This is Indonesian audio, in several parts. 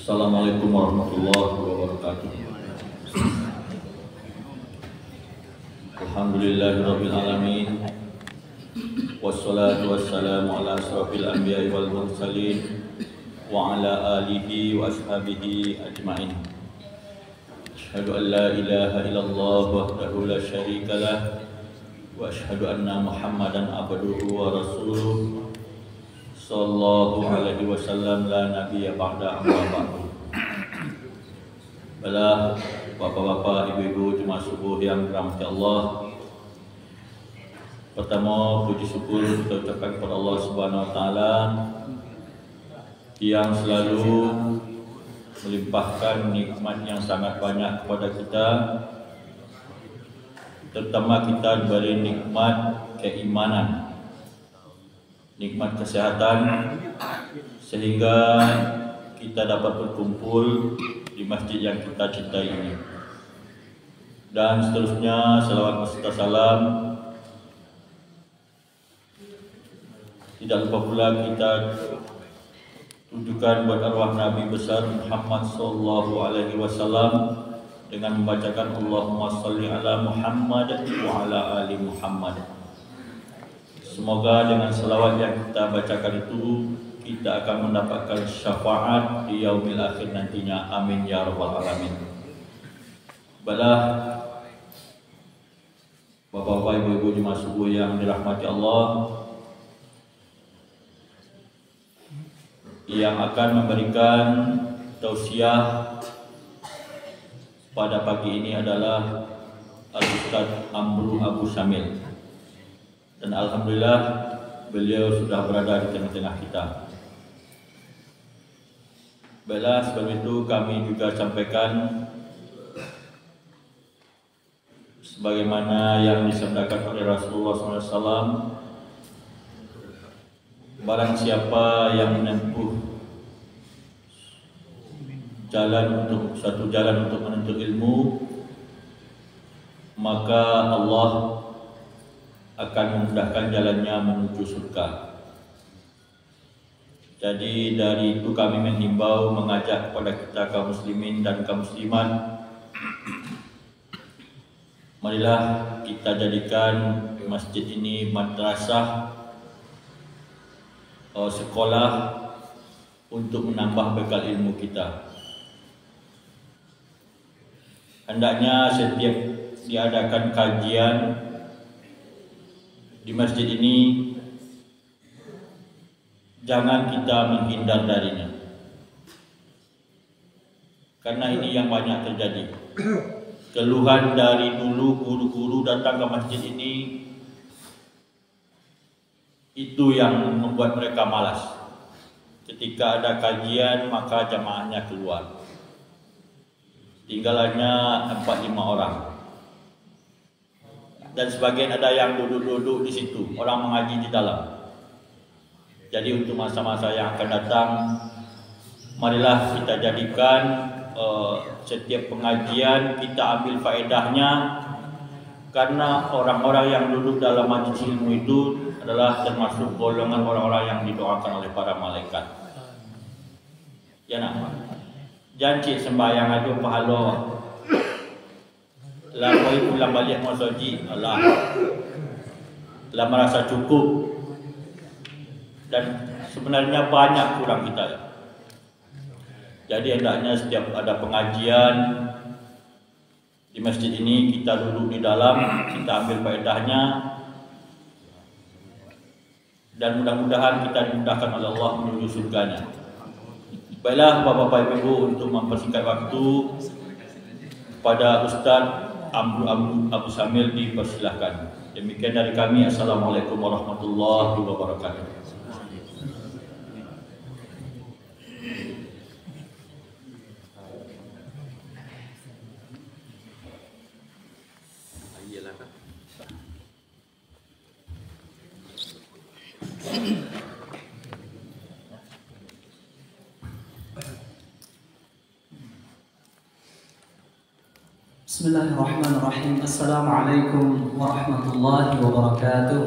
Assalamualaikum warahmatullahi wabarakatuh. Alhamdulillahirabbil alamin. Wassalatu wassalamu ala asrofil anbiya'i wal mursalin wa ala alihi wa ashabihi ajma'in. Asyhadu an la ilaha illallah wahdahu la syarika lah wa asyhadu anna Muhammadan abduhu wa rasuluh sallallahu alaihi wasallam la nabiyya ba'da amma ba'du. Baiklah bapak-bapak, ibu-ibu jemaah subuh yang dirahmati Allah. Pertama, puji syukur kita ucapkan kepada Allah Subhanahu wa taala yang selalu melimpahkan nikmat yang sangat banyak kepada kita. Terutama kita diberi nikmat keimanan, nikmat kesehatan, sehingga kita dapat berkumpul di masjid yang kita cintai ini. Dan seterusnya, salawat serta salam tidak lupa pula kita tujukan buat arwah Nabi besar Muhammad sallallahu alaihi wasallam dengan membacakan Allahumma shalli ala Muhammad wa ala ali Muhammad. Semoga dengan selawat yang kita bacakan itu kita akan mendapatkan syafaat di yaumil akhir nantinya. Amin ya rabbal alamin. Baiklah bapak-bapak, ibu-ibu jemaah subuh yang dirahmati Allah, yang akan memberikan tausiah pada pagi ini adalah Al-Ustaz Amru Abu Syamil. Dan alhamdulillah beliau sudah berada di tengah-tengah kita. Baiklah, sebab itu kami juga sampaikan sebagaimana yang disabdakan oleh Rasulullah SAW, barang siapa yang menempuh satu jalan untuk menuntut ilmu, maka Allah akan memudahkan jalannya menuju surga. Jadi dari itu kami menghimbau, mengajak kepada kita kaum muslimin dan kaum muslimat, marilah kita jadikan masjid ini madrasah, sekolah untuk menambah bekal ilmu kita. Hendaknya setiap diadakan kajian di masjid ini, jangan kita menghindar darinya, karena ini yang banyak terjadi. Keluhan dari dulu guru-guru datang ke masjid ini, itu yang membuat mereka malas. Ketika ada kajian maka jamaahnya keluar, tinggal hanya 4-5 orang. Dan sebagian ada yang duduk-duduk di situ, orang mengaji di dalam. Jadi untuk masa-masa yang akan datang, marilah kita jadikan setiap pengajian kita ambil faedahnya, karena orang-orang yang duduk dalam majlis ilmu itu adalah termasuk golongan orang-orang yang didoakan oleh para malaikat. Ya nak, janji sembahyang aja pahala. Lalu pulang balik masjid, Allah, lah merasa cukup. Dan sebenarnya banyak kurang kita. Jadi hendaknya setiap ada pengajian di masjid ini kita duduk di dalam, kita ambil faedahnya, dan mudah-mudahan kita dimudahkan oleh Allah menuju surganya. Baiklah bapak-bapak ibu, untuk mempersingkat waktu, pada Ustaz Amru Abu Syamil dipersilahkan. Demikian dari kami. Assalamualaikum warahmatullahi wabarakatuh. Bismillahirrahmanirrahim. Assalamualaikum warahmatullahi wabarakatuh.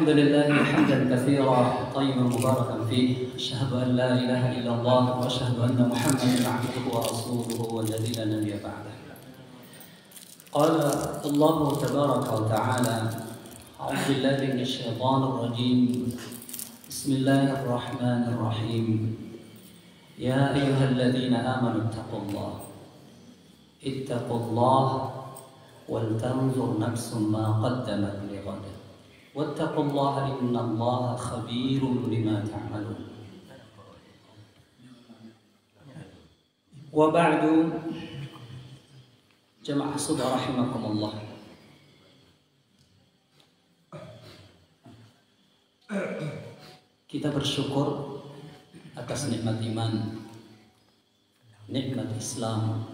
الحمد لله حمدا كثيرا طيبا مباركا فيه أشهد أن لا إله إلا الله وأشهد أن محمدا عبده ورسوله والذي لا نبي بعده. قال الله تبارك وتعالى أعوذ بالله من الشيطان الرجيم بسم الله الرحمن الرحيم يا أيها الذين آمنوا اتقوا الله ولتنظر نفس ما قدمت لغد واتقوا الله إن الله خبير بما تعملون. وبعد جماعة الصدى رحمكم الله. Kita bersyukur atas nikmat iman, nikmat Islam,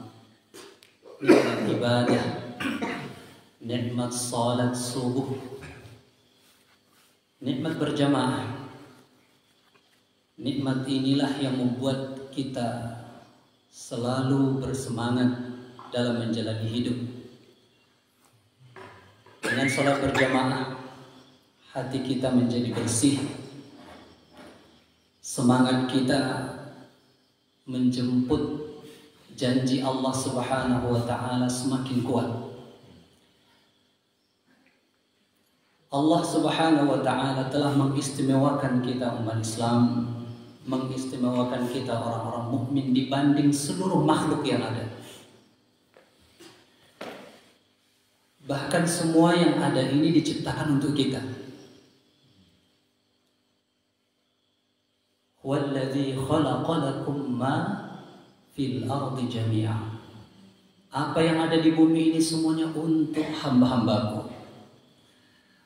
nikmat ibadah, nikmat salat subuh, nikmat berjamaah. Nikmat inilah yang membuat kita selalu bersemangat dalam menjalani hidup. Dengan salat berjamaah, hati kita menjadi bersih. Semangat kita menjemput janji Allah Subhanahu wa taala semakin kuat. Allah Subhanahu wa taala telah mengistimewakan kita umat Islam, mengistimewakan kita orang-orang mukmin dibanding seluruh makhluk yang ada. Bahkan semua yang ada ini diciptakan untuk kita. Walladzi khalaqa lakum ma fil ardi jami'a. Apa yang ada di bumi ini semuanya untuk hamba-hambaku.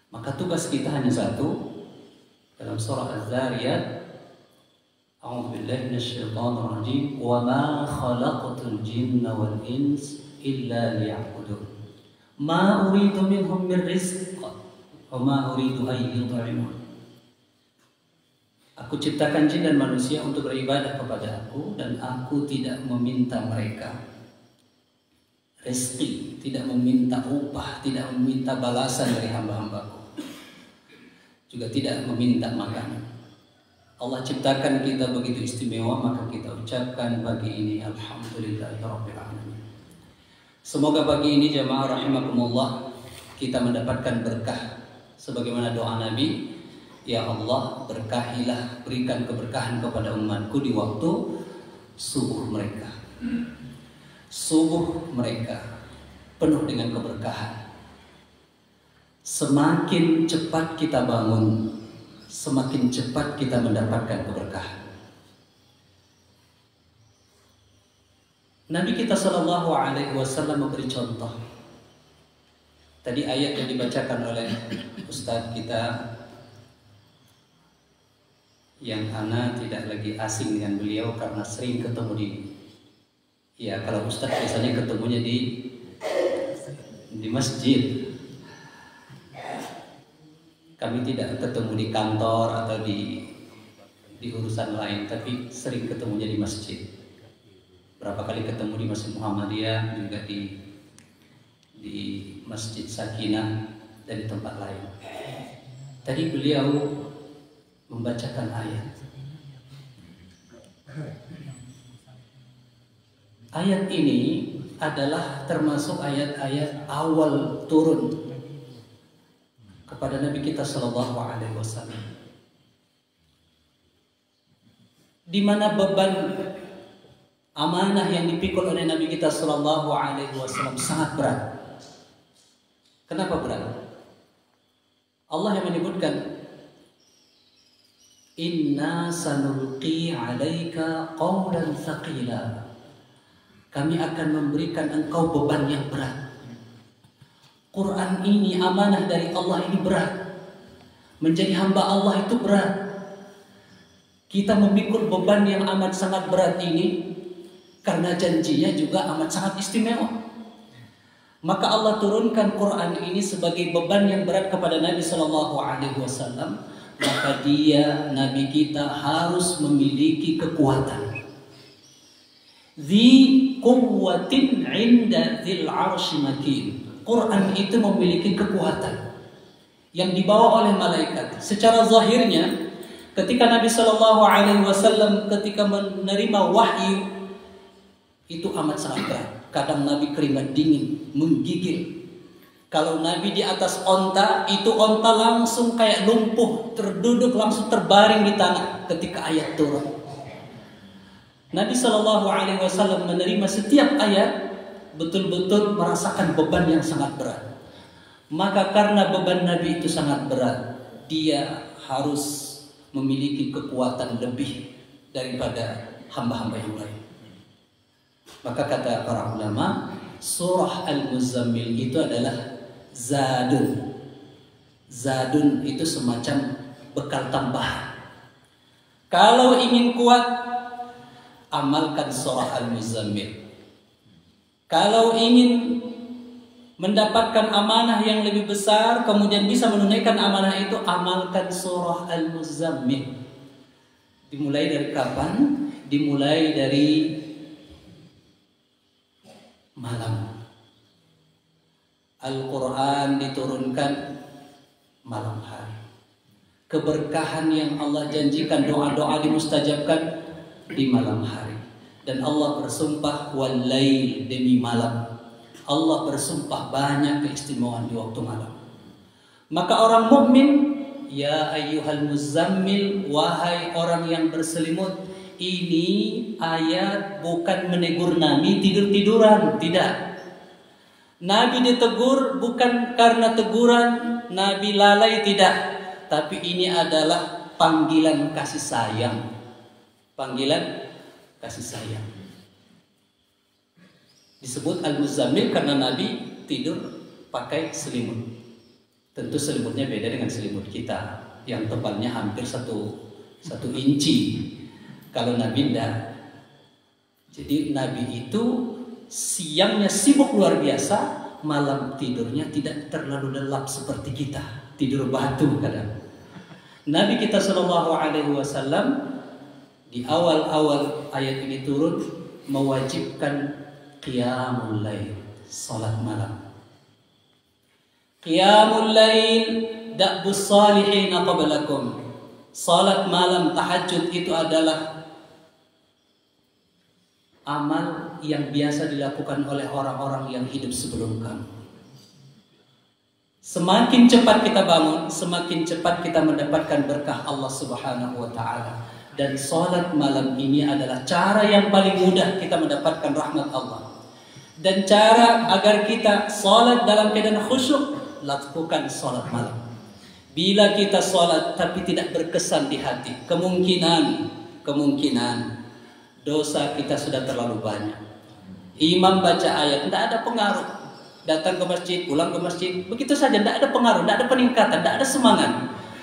Maka tugas kita hanya satu. Dalam surah Az-Zariyat, A'udzu billahi minasyaitonir rajim, wa ma khalaqtul jinna wal ins illa liya'budun. Ma uridu minhum min rizq wa ma uridu an yut'imun. Aku ciptakan jin dan manusia untuk beribadah kepada aku, dan aku tidak meminta mereka rezeki, tidak meminta upah, tidak meminta balasan dari hamba-hambaku, juga tidak meminta makanan. Allah ciptakan kita begitu istimewa, maka kita ucapkan pagi ini alhamdulillahirabbil alamin. Semoga pagi ini jamaah rahimakumullah kita mendapatkan berkah sebagaimana doa Nabi, ya Allah, berkahilah, berikan keberkahan kepada umatku di waktu subuh mereka. Subuh mereka penuh dengan keberkahan. Semakin cepat kita bangun, semakin cepat kita mendapatkan keberkahan. Nabi kita Shallallahu Alaihi Wasallam memberi contoh. Tadi ayat yang dibacakan oleh Ustadz kita, yang ana tidak lagi asing dengan beliau karena sering ketemu kalau Ustadz biasanya ketemunya di masjid. Kami tidak ketemu di kantor atau di urusan lain, tapi sering ketemunya di masjid. Berapa kali ketemu di Masjid Muhammadiyah, juga di Masjid Sakinah dan di tempat lain. Tadi beliau membacakan ayat. Ayat ini adalah termasuk ayat-ayat awal turun kepada Nabi kita Shallallahu Alaihi Wasallam, di mana beban amanah yang dipikul oleh Nabi kita Shallallahu Alaihi Wasallam sangat berat. Kenapa berat? Allah yang menyebutkan, Inna sanulqi alaika qawlan thaqila. Kami akan memberikan engkau beban yang berat. Quran ini, amanah dari Allah ini berat. Menjadi hamba Allah itu berat. Kita memikul beban yang amat sangat berat ini karena janjinya juga amat sangat istimewa. Maka Allah turunkan Quran ini sebagai beban yang berat kepada Nabi Sallallahu Alaihi Wasallam. Maka dia, Nabi kita, harus memiliki kekuatan. Dzi quwwatin 'inda dzil 'arsy makin. Quran itu memiliki kekuatan yang dibawa oleh malaikat. Secara zahirnya, ketika Nabi Shallallahu Alaihi Wasallam ketika menerima wahyu itu amat sangat berat. Kadang Nabi keringat dingin, menggigil. Kalau Nabi di atas onta, itu onta langsung kayak lumpuh, terduduk langsung terbaring di tanah ketika ayat turun. Nabi Shallallahu Alaihi Wasallam menerima setiap ayat betul-betul merasakan beban yang sangat berat. Maka karena beban Nabi itu sangat berat, dia harus memiliki kekuatan lebih daripada hamba-hamba yang lain. Maka kata para ulama, surah Al-Muzammil itu adalah zadun. Zadun itu semacam bekal tambahan. Kalau ingin kuat, amalkan surah Al-Muzammil. Kalau ingin mendapatkan amanah yang lebih besar, kemudian bisa menunaikan amanah itu, amalkan surah Al-Muzammil. Dimulai dari kapan? Dimulai dari malam. Al-Quran diturunkan malam hari. Keberkahan yang Allah janjikan, doa-doa dimustajabkan di malam hari. Dan Allah bersumpah wal-lail, demi malam. Allah bersumpah banyak keistimewaan di waktu malam. Maka orang mukmin, ya ayyuhal muzammil, wahai orang yang berselimut, ini ayat bukan menegur Nabi tidur-tiduran, tidak. Nabi ditegur bukan karena teguran Nabi lalai, tidak. Tapi ini adalah panggilan kasih sayang. Panggilan kasih sayang. Disebut Al-Muzammil karena Nabi tidur pakai selimut. Tentu selimutnya beda dengan selimut kita yang tebalnya hampir satu inci. Kalau Nabi tidak. Jadi Nabi itu siangnya sibuk luar biasa, malam tidurnya tidak terlalu lelap seperti kita, tidur batu kadang. Nabi kita Shallallahu Alaihi Wasallam di awal-awal ayat ini turun mewajibkan qiyamul lail, salat malam. Qiyamul lail da'bus salihin qablakum. Salat malam, tahajud itu adalah amal yang biasa dilakukan oleh orang-orang yang hidup sebelum kamu. Semakin cepat kita bangun, semakin cepat kita mendapatkan berkah Allah Subhanahu wa taala. Dan salat malam ini adalah cara yang paling mudah kita mendapatkan rahmat Allah. Dan cara agar kita salat dalam keadaan khusyuk, lakukan salat malam. Bila kita salat tapi tidak berkesan di hati, kemungkinan dosa kita sudah terlalu banyak. Imam baca ayat, tidak ada pengaruh. Datang ke masjid, pulang ke masjid, begitu saja, tidak ada pengaruh, tidak ada peningkatan, tidak ada semangat,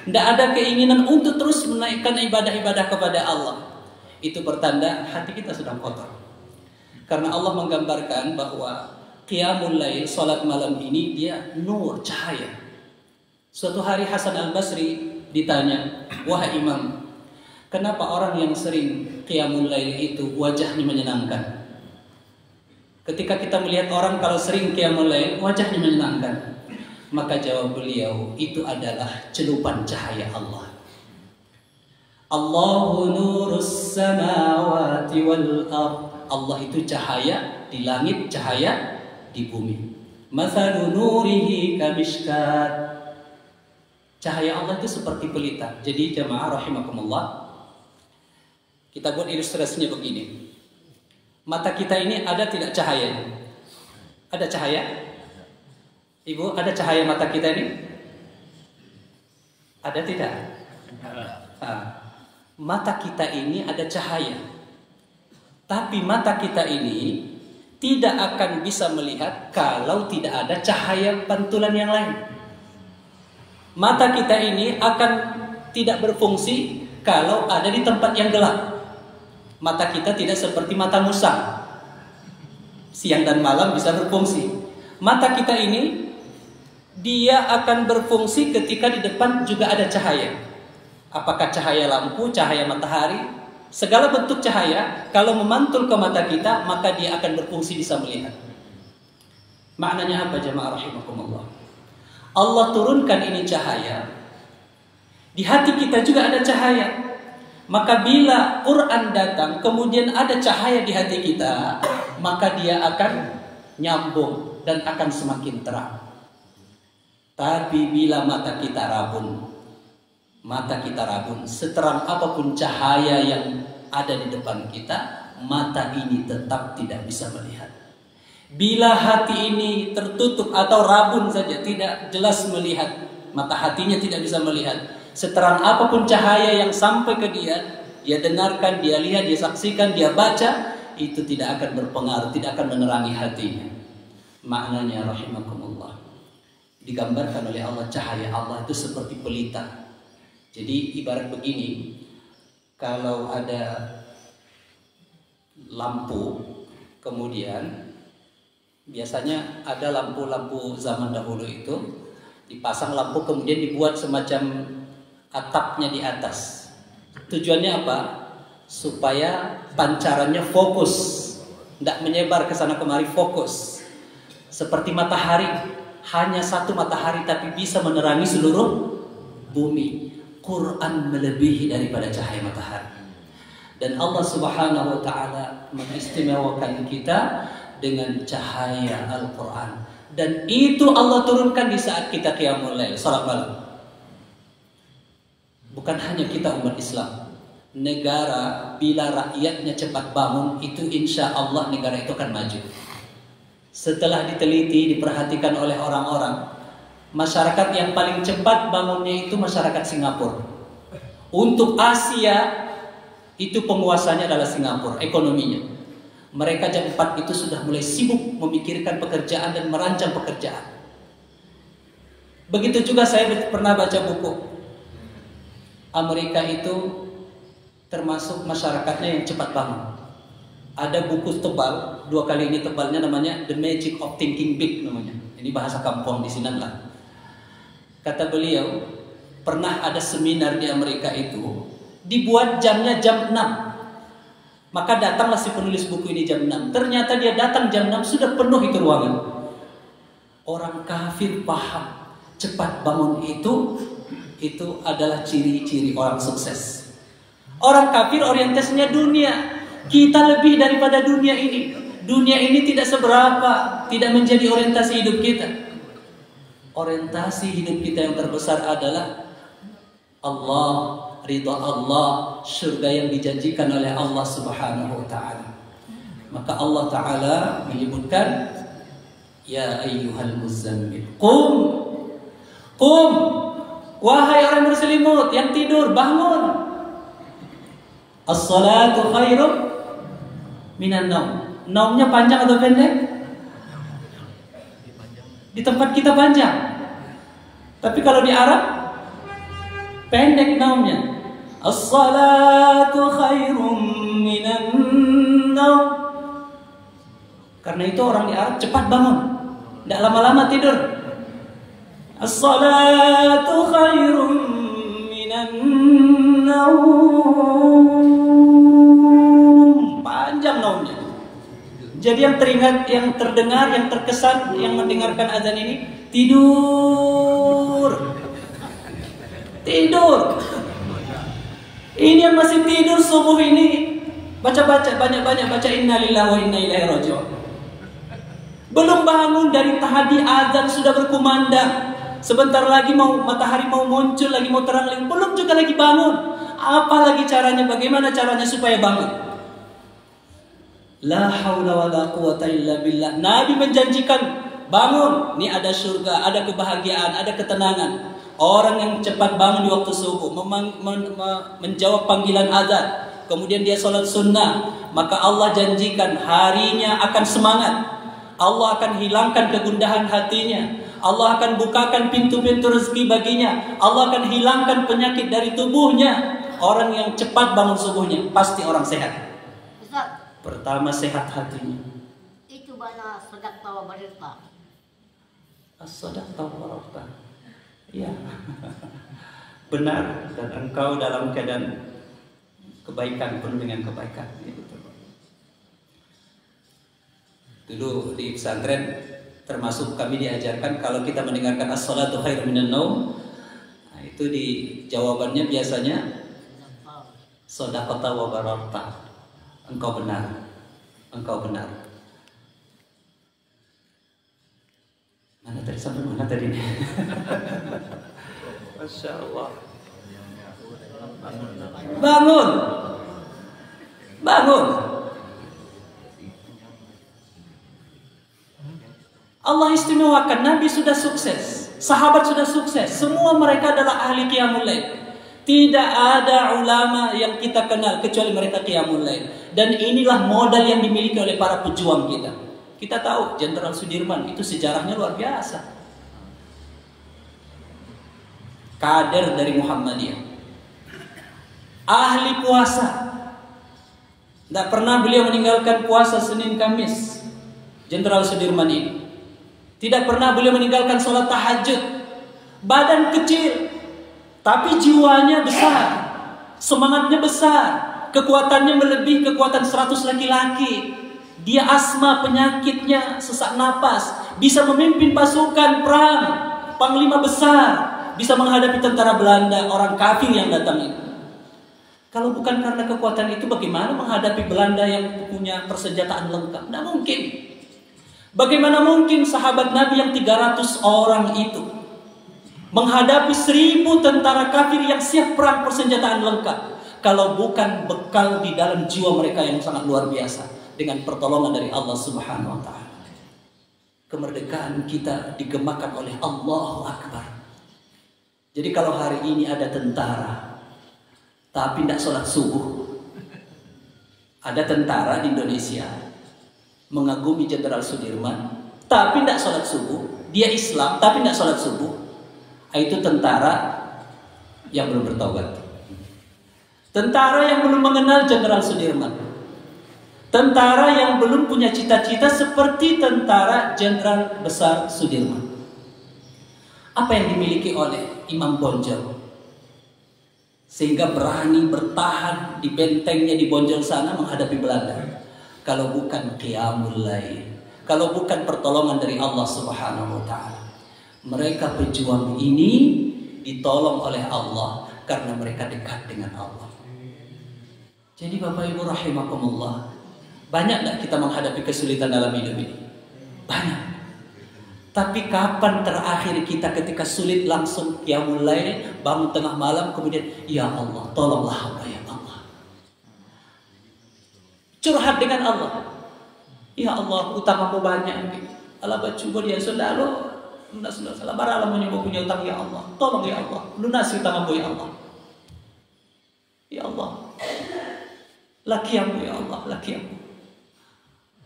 tidak ada keinginan untuk terus menaikkan ibadah-ibadah kepada Allah. Itu pertanda hati kita sedang kotor. Karena Allah menggambarkan bahwa qiyamul lail, salat malam ini, dia nur, cahaya. Suatu hari Hasan Al-Basri ditanya, wahai imam, kenapa orang yang sering qiyamul lail itu wajahnya menyenangkan? Ketika kita melihat orang kalau sering qiyamul lail, wajahnya menyenangkan. Maka jawab beliau, itu adalah celupan cahaya Allah. Allahu nurus samawati wal ardh. Allah itu cahaya di langit, cahaya di bumi. Mathalu nurihi kamishkat. Cahaya Allah itu seperti pelita. Jadi jamaah rahimakumullah, kita buat ilustrasinya begini. Mata kita ini ada tidak cahaya? Ada cahaya? Ibu, ada cahaya mata kita ini? Ada tidak? Mata kita ini ada cahaya. Tapi mata kita ini tidak akan bisa melihat kalau tidak ada cahaya pantulan yang lain. Mata kita ini akan tidak berfungsi kalau ada di tempat yang gelap. Mata kita tidak seperti mata musang, siang dan malam bisa berfungsi. Mata kita ini, dia akan berfungsi ketika di depan juga ada cahaya. Apakah cahaya lampu, cahaya matahari, segala bentuk cahaya, kalau memantul ke mata kita, maka dia akan berfungsi bisa melihat. Maknanya apa jamaah rahimakumullah? Allah turunkan ini cahaya. Di hati kita juga ada cahaya. Maka bila Quran datang kemudian ada cahaya di hati kita, maka dia akan nyambung dan akan semakin terang. Tapi bila mata kita rabun, seterang apapun cahaya yang ada di depan kita, mata ini tetap tidak bisa melihat. Bila hati ini tertutup atau rabun saja, tidak jelas melihat, mata hatinya tidak bisa melihat, seterang apapun cahaya yang sampai ke dia dengarkan, dia lihat, dia saksikan, dia baca, itu tidak akan berpengaruh, tidak akan menerangi hatinya. Maknanya rahimakumullah, digambarkan oleh Allah, cahaya Allah itu seperti pelita. Jadi ibarat begini, kalau ada lampu, kemudian biasanya ada lampu-lampu zaman dahulu itu dipasang lampu, kemudian dibuat semacam atapnya di atas. Tujuannya apa? Supaya pancarannya fokus, tidak menyebar ke sana kemari, fokus. Seperti matahari, hanya satu matahari tapi bisa menerangi seluruh bumi. Quran melebihi daripada cahaya matahari. Dan Allah Subhanahu wa taala mengistimewakan kita dengan cahaya Al-Quran. Dan itu Allah turunkan di saat kita qiyamul lail, salat malam. Bukan hanya kita umat Islam, negara bila rakyatnya cepat bangun, itu insya Allah negara itu akan maju. Setelah diteliti, diperhatikan oleh orang-orang, masyarakat yang paling cepat bangunnya itu masyarakat Singapura. Untuk Asia, itu penguasanya adalah Singapura, ekonominya. Mereka jam 4 itu sudah mulai sibuk memikirkan pekerjaan dan merancang pekerjaan. Begitu juga saya pernah baca buku. Amerika itu termasuk masyarakatnya yang cepat bangun. Ada buku tebal, 2 kali ini tebalnya, namanya The Magic of Thinking Big namanya. Ini bahasa kampung di sini lah. Kata beliau, pernah ada seminar di Amerika itu, dibuat jamnya jam 6. Maka datanglah si penulis buku ini jam 6. Ternyata dia datang jam 6 sudah penuh itu ruangan. Orang kafir paham cepat bangun itu adalah ciri-ciri orang sukses. Orang kafir orientasinya dunia. Kita lebih daripada dunia ini. Dunia ini tidak seberapa, tidak menjadi orientasi hidup kita. Orientasi hidup kita yang terbesar adalah Allah, ridha Allah, surga yang dijanjikan oleh Allah Subhanahu wa taala. Maka Allah taala menyebutkan, ya ayyuhal muzammil, qum, wahai orang berselimut yang tidur, bangun. As-salatu khairum minan naum. Naumnya panjang atau pendek? Di tempat kita panjang. Tapi kalau di Arab pendek naumnya. As-salatu khairum minan naum. Karena itu orang di Arab cepat bangun, tidak lama-lama tidur. As-salatu khairum minan naum. Panjang naumnya. Jadi yang teringat, yang terdengar, yang terkesan, yang mendengarkan azan ini tidur. Ini yang masih tidur subuh ini baca-baca, banyak-banyak baca innalillahi wa inna ilaihi raji'un. Belum bangun dari tadi azan sudah berkumandang. Sebentar lagi matahari mau muncul lagi, mau terang lagi, belum juga lagi bangun. Apa lagi caranya? Bagaimana caranya supaya bangun? La haula wala quwata illa billah. Nabi menjanjikan bangun, ini ada surga, ada kebahagiaan, ada ketenangan. Orang yang cepat bangun di waktu subuh, menjawab panggilan azan, kemudian dia sholat sunnah, maka Allah janjikan harinya akan semangat. Allah akan hilangkan kegundahan hatinya. Allah akan bukakan pintu-pintu rezeki baginya. Allah akan hilangkan penyakit dari tubuhnya. Orang yang cepat bangun subuhnya pasti orang sehat. Ustaz, pertama sehat hatinya. itu mana sedekah wa barita. As-sadaqah wa barita. Ya. Benar, dan engkau dalam keadaan kebaikan, penuh dengan kebaikan. Ya, betul. Dulu di pesantren Termasuk kami diajarkan kalau kita mendengarkan as-salatu khairum minan naum, nah, itu di jawabannya biasanya shadaqata wa bararta. Engkau benar. Engkau benar. Mana tadi sampai mana tadi nih? Masya Allah. Bangun. Bangun. Allah istimewakan, Nabi sudah sukses, sahabat sudah sukses, semua mereka adalah ahli qiyamul lail. Tidak ada ulama yang kita kenal kecuali mereka qiyamul lail. Dan inilah modal yang dimiliki oleh para pejuang kita. Kita tahu Jenderal Sudirman itu sejarahnya luar biasa. Kader dari Muhammadiyah. Ahli puasa. Tidak pernah beliau meninggalkan puasa Senin Kamis. Jenderal Sudirman ini. Tidak pernah beliau meninggalkan sholat tahajud. Badan kecil, tapi jiwanya besar. Semangatnya besar. Kekuatannya melebihi kekuatan 100 laki-laki. Dia asma, penyakitnya sesak napas. Bisa memimpin pasukan perang. Panglima besar. Bisa menghadapi tentara Belanda, orang kafir yang datang itu. Kalau bukan karena kekuatan itu, bagaimana menghadapi Belanda yang punya persenjataan lengkap? Tidak mungkin. Bagaimana mungkin sahabat Nabi yang 300 orang itu menghadapi 1000 tentara kafir yang siap perang persenjataan lengkap, kalau bukan bekal di dalam jiwa mereka yang sangat luar biasa dengan pertolongan dari Allah Subhanahu wa taala. Kemerdekaan kita digemakan oleh Allahu Akbar. Jadi kalau hari ini ada tentara tapi tidak sholat subuh, ada tentara di Indonesia mengagumi Jenderal Sudirman tapi tidak sholat subuh, dia Islam tapi tidak sholat subuh, itu tentara yang belum bertobat, tentara yang belum mengenal Jenderal Sudirman, tentara yang belum punya cita-cita seperti tentara Jenderal Besar Sudirman. Apa yang dimiliki oleh Imam Bonjol sehingga berani bertahan di bentengnya di Bonjol sana menghadapi Belanda? Kalau bukan qiyamul lail, kalau bukan pertolongan dari Allah Subhanahu wa taala. Mereka pejuang ini ditolong oleh Allah karena mereka dekat dengan Allah. Jadi Bapak Ibu rahimakumullah, banyak tak kita menghadapi kesulitan dalam hidup ini? Banyak. Tapi kapan terakhir kita ketika sulit langsung qiyamul lail, bangun tengah malam kemudian ya Allah tolonglah hamba ya Allah. Curhat dengan Allah. Ya Allah, utamamu banyak. Allah baca dia saudara. Salah baralah menyebut punya utang ya Allah. Tolong ya Allah, lunasi utamamu ya Allah. Ya Allah. Lakiamu ya Allah, lakiamu.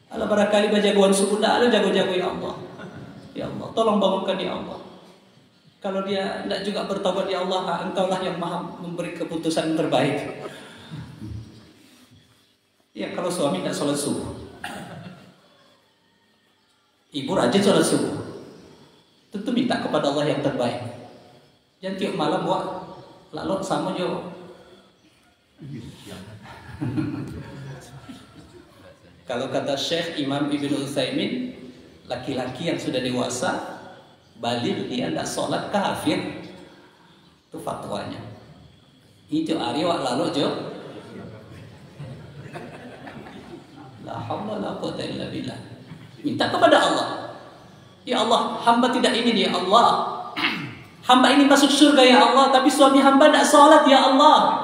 Allah barangkali bajagoan subuh dah ada jago-jago ya Allah. Ya Allah, tolong bangunkan ya Allah. Kalau dia tidak juga bertobat ya Allah, Engkaulah yang maha memberi keputusan terbaik. Ya kalau suami tidak sholat subuh, ibu rajin sholat subuh, tentu minta kepada Allah yang terbaik. Jangan tiap malam buat lalu sama jo. Kalau kata Syekh Imam Ibnu Utsaimin, laki-laki yang sudah dewasa baligh dia tidak sholat kafir. Itu fatwanya. Itu hari wak lalu jo. La haula la quwwata illa billah. Minta kepada Allah. Ya Allah, hamba tidak ingin ya Allah. Hamba ingin masuk surga ya Allah, tapi suami hamba tidak sholat ya Allah.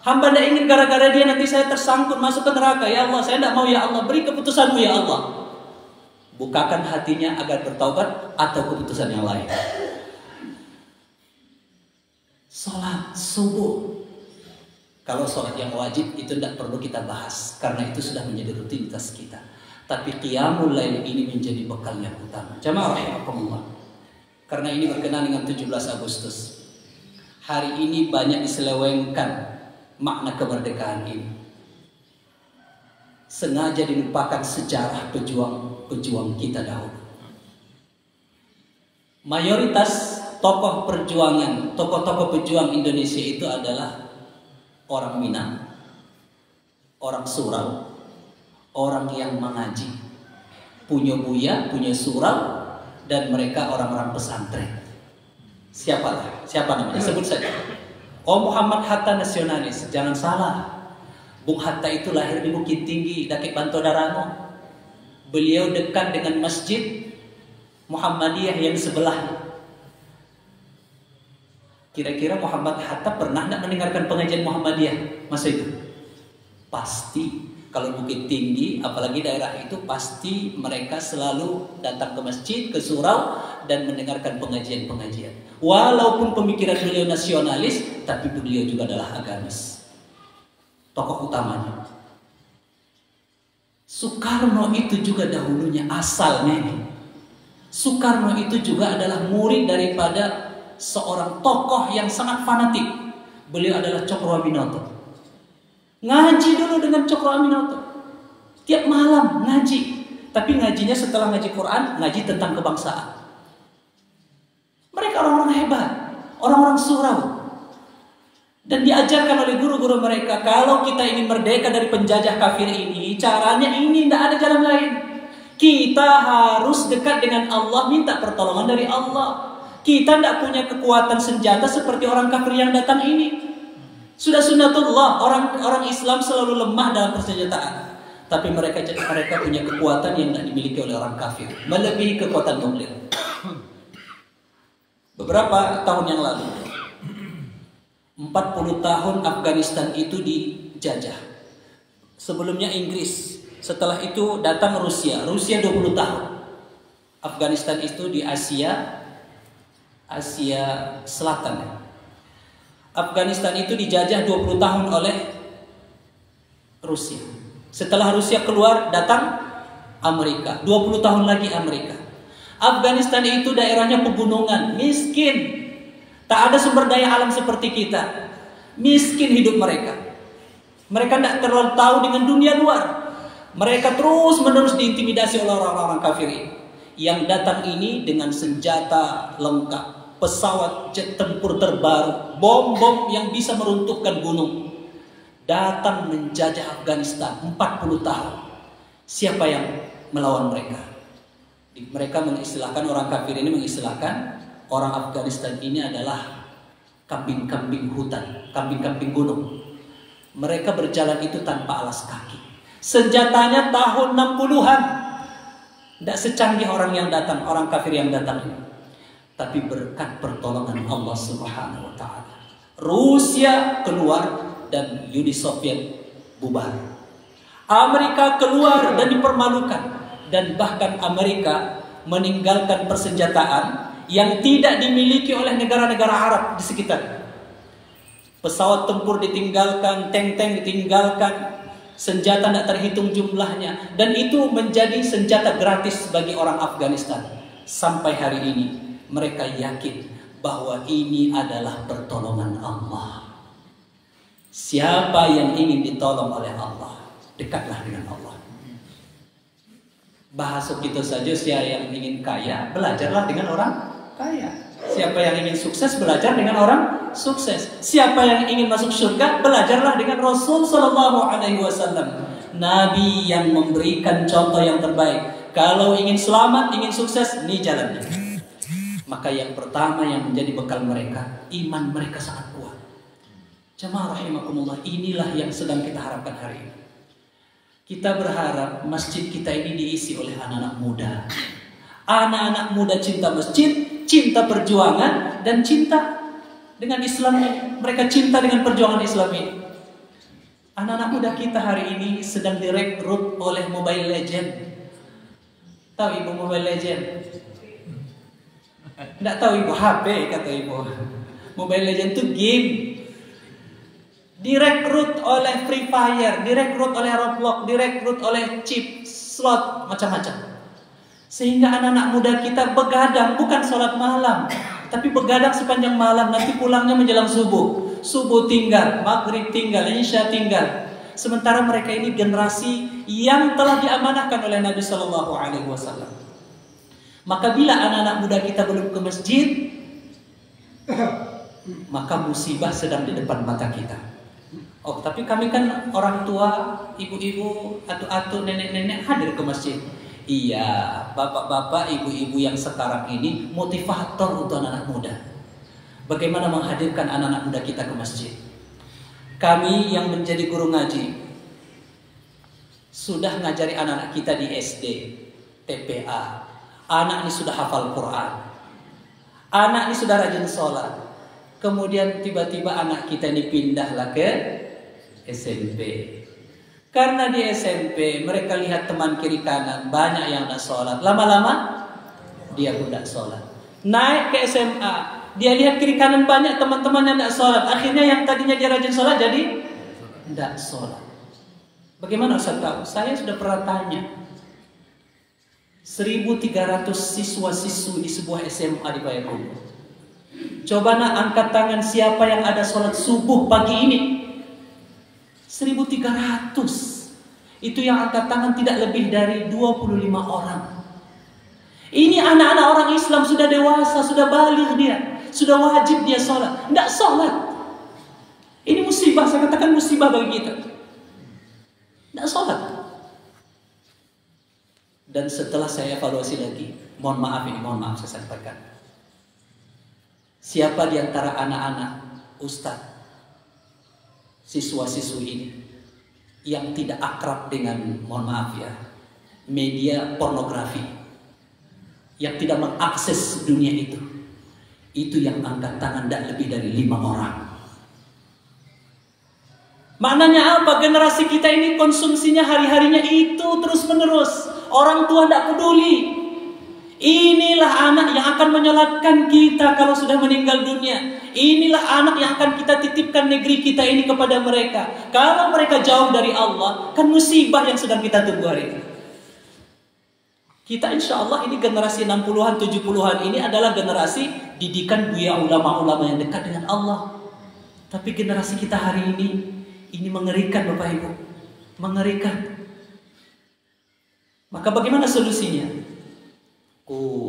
Hamba tidak ingin gara-gara dia nanti saya tersangkut masuk ke neraka ya Allah. Saya tidak mau ya Allah. Beri keputusanmu ya Allah. Bukakan hatinya agar bertaubat atau keputusan yang lain. Sholat subuh. Kalau sholat yang wajib itu tidak perlu kita bahas, karena itu sudah menjadi rutinitas kita. Tapi qiyamul lail ini menjadi bekal yang utama. Jamaah rahimakumullah. Karena ini berkenaan dengan 17 Agustus. Hari ini banyak diselewengkan makna kemerdekaan ini. Sengaja dilupakan sejarah pejuang kita dahulu. Mayoritas tokoh perjuangan, tokoh-tokoh pejuang Indonesia itu adalah orang Minang, orang Surau, orang yang mengaji, punya buya, punya surau, dan mereka orang-orang pesantren. Siapa namanya? Sebut saja. Oh, Muhammad Hatta nasionalis. Jangan salah. Bung Hatta itu lahir di Bukit Tinggi, Dakik Banto Darano. Beliau dekat dengan Masjid Muhammadiyah yang sebelah. Kira-kira Muhammad Hatta pernah tidak mendengarkan pengajian Muhammadiyah masa itu? Pasti. Kalau Bukit Tinggi, apalagi daerah itu, pasti mereka selalu datang ke masjid, ke surau, dan mendengarkan pengajian-pengajian. Walaupun pemikiran beliau nasionalis, tapi beliau juga adalah agamis. Tokoh utamanya. Soekarno itu juga dahulunya asalnya ini. Soekarno itu juga adalah murid daripada seorang tokoh yang sangat fanatik. Beliau adalah Cokroaminoto. Ngaji dulu dengan Cokroaminoto. Tiap malam ngaji. Tapi ngajinya setelah ngaji Quran, ngaji tentang kebangsaan. Mereka orang-orang hebat, orang-orang surau. Dan diajarkan oleh guru-guru mereka, kalau kita ingin merdeka dari penjajah kafir ini, caranya ini, tidak ada jalan lain. Kita harus dekat dengan Allah, minta pertolongan dari Allah. Kita tidak punya kekuatan senjata seperti orang kafir yang datang ini. Sudah sunnatullah, orang Islam selalu lemah dalam persenjataan. Tapi mereka punya kekuatan yang tidak dimiliki oleh orang kafir, melebihi kekuatan nuklir. Beberapa tahun yang lalu, 40 tahun Afghanistan itu dijajah. Sebelumnya Inggris, setelah itu datang Rusia 20 tahun. Afghanistan itu di Asia Selatan. Afghanistan itu dijajah 20 tahun oleh Rusia. Setelah Rusia keluar, datang Amerika. 20 tahun lagi Amerika. Afghanistan itu daerahnya pegunungan, miskin. Tak ada sumber daya alam seperti kita. Miskin hidup mereka. Mereka tidak terlalu tahu dengan dunia luar. Mereka terus menerus diintimidasi oleh orang-orang kafir ini. Yang datang ini dengan senjata lengkap. Pesawat jet tempur terbaru, bom-bom yang bisa meruntuhkan gunung, datang menjajah Afghanistan 40 tahun. Siapa yang melawan mereka? Mereka mengistilahkan, orang kafir ini mengistilahkan orang Afghanistan ini adalah kambing-kambing hutan, kambing-kambing gunung. Mereka berjalan itu tanpa alas kaki. Senjatanya tahun 60-an. Tidak secanggih orang yang datang, orang kafir yang datang ini. Tapi berkat pertolongan Allah Subhanahu wa ta'ala, Rusia keluar dan Uni Soviet bubar. Amerika keluar dan dipermalukan. Dan bahkan Amerika meninggalkan persenjataan yang tidak dimiliki oleh negara-negara Arab di sekitar. Pesawat tempur ditinggalkan, tank-tank ditinggalkan, senjata tidak terhitung jumlahnya. Dan itu menjadi senjata gratis bagi orang Afghanistan. Sampai hari ini mereka yakin bahwa ini adalah pertolongan Allah. Siapa yang ingin ditolong oleh Allah, dekatlah dengan Allah. Bahasa kita saja, siapa yang ingin kaya, belajarlah dengan orang kaya. Siapa yang ingin sukses, belajar dengan orang sukses. Siapa yang ingin masuk surga, belajarlah dengan Rasul Sallallahu Alaihi Wasallam, Nabi yang memberikan contoh yang terbaik. Kalau ingin selamat, ingin sukses, ini jalannya. Maka yang pertama yang menjadi bekal mereka, iman mereka sangat kuat. Jamaah rahimakumullah, inilah yang sedang kita harapkan hari ini. Kita berharap masjid kita ini diisi oleh anak-anak muda. Anak-anak muda cinta masjid, cinta perjuangan, dan cinta dengan Islam. Mereka cinta dengan perjuangan Islam ini. Anak-anak muda kita hari ini sedang direkrut oleh Mobile Legend. Tahu ibu Mobile Legend? Tidak tahu ibu, HP kata ibu. Mobile Legend itu game. Direkrut oleh Free Fire, direkrut oleh Roblox, direkrut oleh chip, slot, macam-macam. Sehingga anak-anak muda kita begadang, bukan sholat malam, tapi begadang sepanjang malam, nanti pulangnya menjelang subuh. Subuh tinggal, maghrib tinggal, isya tinggal. Sementara mereka ini generasi yang telah diamanahkan oleh Nabi Sallallahu Alaihi Wasallam. Maka bila anak-anak muda kita belum ke masjid, maka musibah sedang di depan mata kita. Oh, tapi kami kan orang tua, ibu-ibu, atu-atu, nenek-nenek hadir ke masjid. Iya, bapak-bapak, ibu-ibu yang sekarang ini motivator untuk anak-anak muda. Bagaimana menghadirkan anak-anak muda kita ke masjid. Kami yang menjadi guru ngaji sudah ngajari anak-anak kita di SD, TPA. Anak ini sudah hafal Quran. Anak ini sudah rajin sholat. Kemudian tiba-tiba anak kita ini pindahlah ke SMP. Karena di SMP mereka lihat teman kiri kanan banyak yang tidak sholat. Lama-lama dia pun tidak sholat. Naik ke SMA, dia lihat kiri kanan banyak teman-teman yang tidak sholat. Akhirnya yang tadinya dia rajin sholat jadi tidak sholat. Bagaimana Ustaz tahu? Saya sudah pernah tanya. 1.300 siswa-siswi di sebuah SMA di Payakumbuh. Coba nak angkat tangan siapa yang ada sholat subuh pagi ini. 1.300. Itu yang angkat tangan tidak lebih dari 25 orang. Ini anak-anak orang Islam sudah dewasa, sudah baligh dia, sudah wajib dia sholat, tidak sholat. Ini musibah, saya katakan musibah bagi kita. Tidak sholat. Dan setelah saya evaluasi lagi, mohon maaf saya sampaikan. Siapa di antara anak-anak ustadz, siswa-siswi ini yang tidak akrab dengan, mohon maaf ya, media pornografi, yang tidak mengakses dunia itu yang angkat tangan tidak lebih dari 5 orang. Maknanya apa? Generasi kita ini konsumsinya hari-harinya itu terus menerus. Orang tua tidak peduli. Inilah anak yang akan menyolatkan kita kalau sudah meninggal dunia. Inilah anak yang akan kita titipkan negeri kita ini kepada mereka. Kalau mereka jauh dari Allah, kan musibah yang sedang kita tunggu hari ini. Kita insya Allah ini generasi 60-an, 70-an ini adalah generasi didikan buya ulama-ulama yang dekat dengan Allah. Tapi generasi kita hari ini mengerikan Bapak Ibu. Mengerikan. Maka bagaimana solusinya?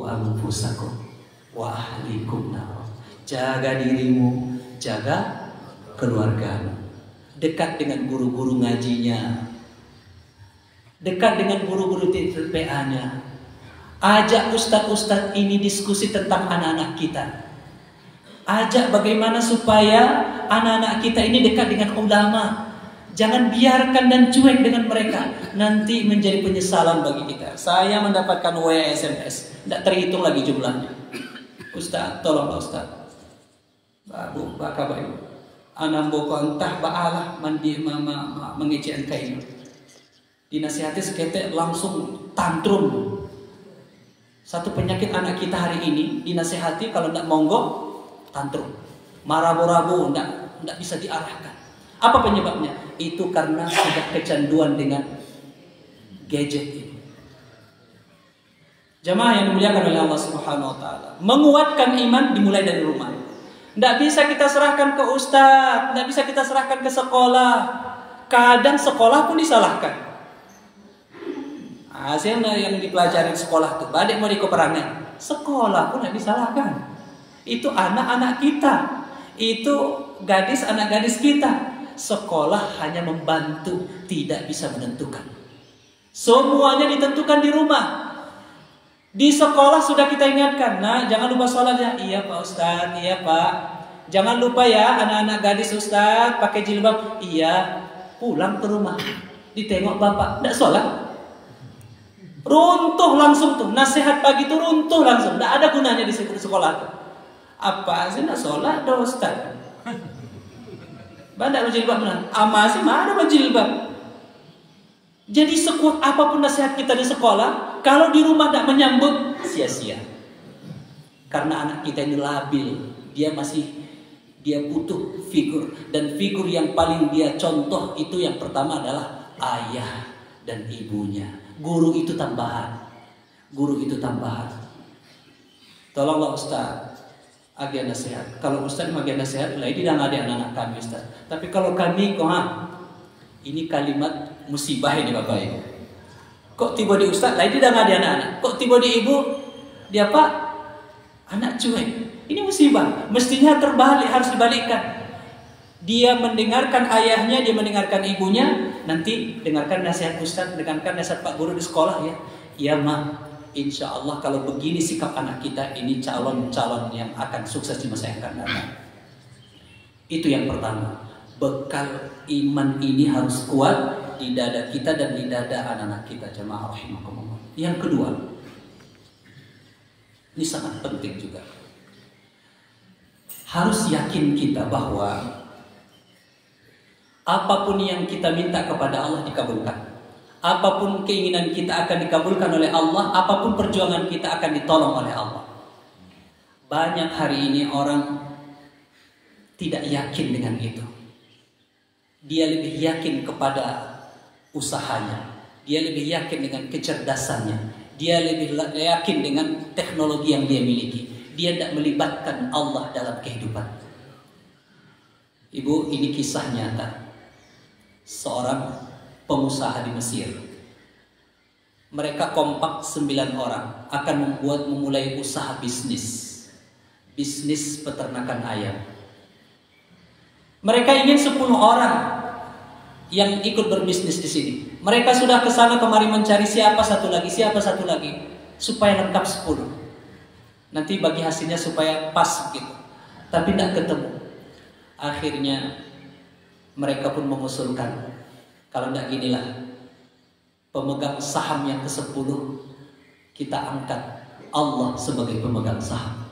Anfusakum wa ahlikum nar. Jaga dirimu, jaga keluargamu. Dekat dengan guru-guru ngajinya. Dekat dengan guru-guru TPA-nya. Ajak ustadz-ustadz ini diskusi tentang anak-anak kita. Ajak bagaimana supaya anak-anak kita ini dekat dengan ulama. Jangan biarkan dan cuek dengan mereka. Nanti menjadi penyesalan bagi kita. Saya mendapatkan WA SMS. Tidak terhitung lagi jumlahnya. Ustaz, tolonglah Ustaz. Babu, baka bayu. Anambo kontah ba'alah mandi mengecean kain. Dinasihati seketek langsung tantrum. Satu penyakit anak kita hari ini, dinasihati kalau tidak monggo, tantrum. Marabu-rabu, tidak bisa diarahkan. Apa penyebabnya? Itu karena sudah kecanduan dengan gadget ini. Jamaah yang dimuliakan oleh Allah Subhanahu wa taala. Menguatkan iman dimulai dari rumah. Tidak bisa kita serahkan ke ustaz, tidak bisa kita serahkan ke sekolah. Kadang sekolah pun disalahkan. Hasilnya yang dipelajari sekolah tuh, balik mau di peperangan. Sekolah pun tidak disalahkan. Itu anak-anak kita. Itu gadis, anak gadis kita. Sekolah hanya membantu, tidak bisa menentukan. Semuanya ditentukan di rumah. Di sekolah sudah kita ingatkan, nah jangan lupa sholat ya. Iya Pak Ustadz, iya Pak. Jangan lupa ya anak-anak gadis Ustadz pakai jilbab. Iya, pulang ke rumah ditengok bapak, tidak sholat. Runtuh langsung tuh, nasihat pagi tuh runtuh langsung. Tidak ada gunanya di sekolah tuh. Apa sih tidak sholat dah Ustadz? Banyak berjilbab benar. Masih mana berjilbab? Jadi sekuat apapun nasihat kita di sekolah, kalau di rumah tidak menyambut, sia-sia. Karena anak kita ini labil, dia butuh figur, dan figur yang paling dia contoh itu yang pertama adalah ayah dan ibunya. Guru itu tambahan. Tolonglah Ustaz. Agen nasihat. Kalau Ustaz agen nasihat, lah ini dah ada anak-anak kami Ustaz. Tapi kalau kami, ini kalimat musibah ini Bapak Ibu. Kok tiba di Ustaz, lah ini dah ada anak-anak. Kok tiba di ibu, dia Pak, anak cuek. Ini musibah. Mestinya terbalik, harus dibalikkan. Dia mendengarkan ayahnya, dia mendengarkan ibunya. Nanti dengarkan nasihat Ustaz, dengarkan nasihat Pak Guru di sekolah ya. Ya mah, insya Allah kalau begini sikap anak kita, ini calon-calon yang akan sukses di masa yang akan datang. Itu yang pertama. Bekal iman ini harus kuat di dada kita dan di dada anak-anak kita, jemaah rahimakumullah. Yang kedua, ini sangat penting juga. Harus yakin kita bahwa apapun yang kita minta kepada Allah dikabulkan. Apapun keinginan kita akan dikabulkan oleh Allah, apapun perjuangan kita akan ditolong oleh Allah. Banyak hari ini orang tidak yakin dengan itu. Dia lebih yakin kepada usahanya, dia lebih yakin dengan kecerdasannya, dia lebih yakin dengan teknologi yang dia miliki. Dia tidak melibatkan Allah dalam kehidupan. Ibu, ini kisah nyata. Seorang pengusaha di Mesir. Mereka kompak 9 orang akan memulai usaha bisnis peternakan ayam. Mereka ingin 10 orang yang ikut berbisnis di sini. Mereka sudah ke sana kemari mencari siapa satu lagi supaya lengkap 10. Nanti bagi hasilnya supaya pas gitu. Tapi tidak ketemu. Akhirnya mereka pun mengusulkan, kalau tidak ginilah, pemegang saham yang ke-10 kita angkat Allah sebagai pemegang saham.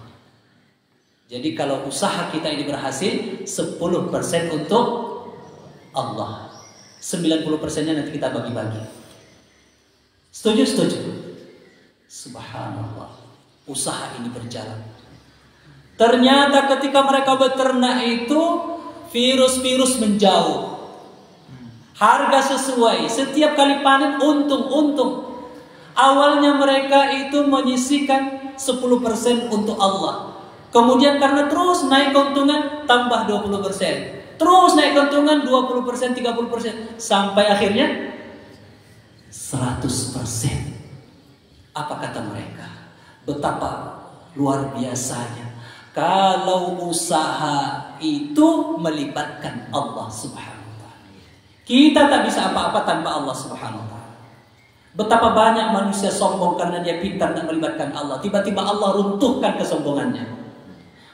Jadi kalau usaha kita ini berhasil, 10% untuk Allah, 90%-nya nanti kita bagi-bagi. Setuju? Subhanallah, usaha ini berjalan. Ternyata ketika mereka beternak itu, virus-virus menjauh. Harga sesuai, setiap kali panen untung. Awalnya mereka itu menyisihkan 10% untuk Allah. Kemudian karena terus naik keuntungan, tambah 20%. Terus naik keuntungan 20%, 30%. Sampai akhirnya 100%. Apa kata mereka? Betapa luar biasanya kalau usaha itu melibatkan Allah Subhanahu. Kita tak bisa apa-apa tanpa Allah Subhanahu wa ta'ala. Betapa banyak manusia sombong karena dia pintar tak melibatkan Allah. Tiba-tiba Allah runtuhkan kesombongannya.